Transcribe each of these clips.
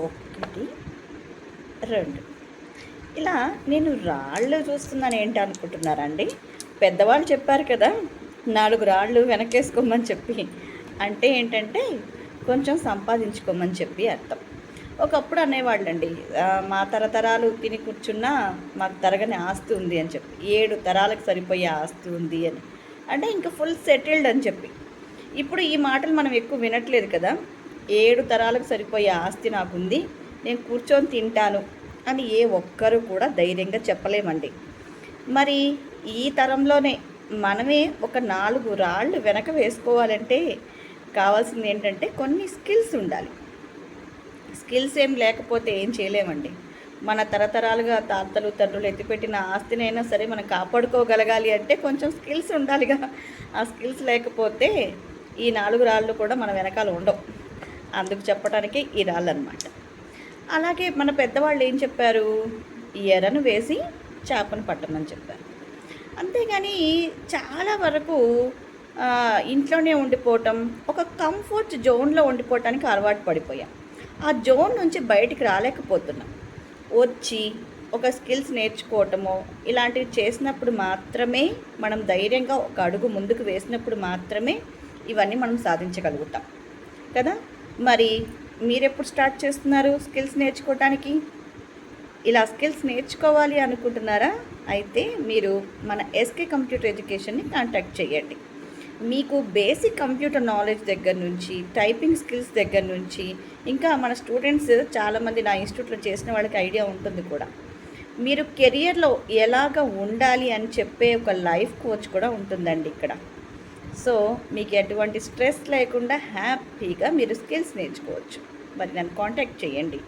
ఒకటి, రెండు. ఇలా నేను రాళ్ళు చూస్తున్నాను ఏంటి అనుకుంటున్నారండి? పెద్దవాళ్ళు చెప్పారు కదా, 4 రాళ్ళు వెనకేసుకోమని చెప్పి. అంటే ఏంటంటే కొంచెం సంపాదించుకోమని చెప్పి అర్థం. ఒకప్పుడు అనేవాళ్ళండి, మా తరతరాలు తిని కూర్చున్నా మాకు తరగని ఆస్తి ఉంది అని చెప్పి, 7 తరాలకు సరిపోయే ఆస్తి ఉంది అని. అంటే ఇంకా ఫుల్ సెటిల్డ్ అని చెప్పి. ఇప్పుడు ఈ మాటలు మనం ఎక్కువ వినట్లేదు కదా. 7 తరాలకు సరిపోయే ఆస్తి నాకుంది, నేను కూర్చొని తింటాను అని ఏ ఒక్కరు కూడా ధైర్యంగా చెప్పలేమండి. మరి ఈ తరంలోనే మనమే ఒక 4 రాళ్ళు వెనక వేసుకోవాలంటే కావాల్సింది ఏంటంటే కొన్ని స్కిల్స్ ఉండాలి. స్కిల్స్ ఏం లేకపోతే ఏం చేయలేమండి. మన తరతరాలుగా తాతలు తండ్రులు ఎత్తిపెట్టిన ఆస్తినైనా సరే మనం కాపాడుకోగలగాలి అంటే కొంచెం స్కిల్స్ ఉండాలిగా. ఆ స్కిల్స్ లేకపోతే ఈ 4 రాళ్ళు కూడా మన వెనకాల ఉండవు. అందుకు చెప్పడానికి ఈ రాళ్ళు అన్నమాట. అలాగే మన పెద్దవాళ్ళు ఏం చెప్పారు? ఎరను వేసి చేపను పట్టమని చెప్పారు. అంతేగాని చాలా వరకు ఇంట్లోనే ఉండిపోవటం, ఒక కంఫర్ట్ జోన్లో ఉండిపోవటానికి అలవాటు పడిపోయాం. ఆ జోన్ నుంచి బయటికి రాలేకపోతున్నాం. వచ్చి ఒక స్కిల్స్ నేర్చుకోవటమో ఇలాంటివి చేసినప్పుడు మాత్రమే, మనం ధైర్యంగా ఒక అడుగు ముందుకు వేసినప్పుడు మాత్రమే ఇవన్నీ మనం సాధించగలుగుతాం కదా. మరి మీరెప్పుడు స్టార్ట్ చేస్తున్నారు స్కిల్స్ నేర్చుకోవటానికి? ఇలా స్కిల్స్ నేర్చుకోవాలి అనుకుంటున్నారా? అయితే మీరు మన ఎస్కే కంప్యూటర్ ఎడ్యుకేషన్ని కాంటాక్ట్ చేయండి. మీకు బేసిక్ కంప్యూటర్ నాలెడ్జ్ దగ్గర నుంచి, టైపింగ్ స్కిల్స్ దగ్గర నుంచి, ఇంకా మన స్టూడెంట్స్ చాలామంది నా ఇన్స్టిట్యూట్లో చేసిన వాళ్ళకి ఐడియా ఉంటుంది కూడా. మీరు కెరియర్లో ఎలాగ ఉండాలి అని చెప్పే ఒక లైఫ్ కోచ్ కూడా ఉంటుందండి ఇక్కడ. సో మీకు ఎటువంటి స్ట్రెస్ లేకుండా హ్యాపీగా మీరు స్కిల్స్ నేర్చుకోవచ్చు. మరి నన్ను కాంటాక్ట్ చేయండి.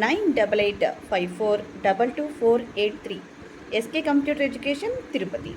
9885422483 ఎస్కే కంప్యూటర్ ఎడ్యుకేషన్, తిరుపతి.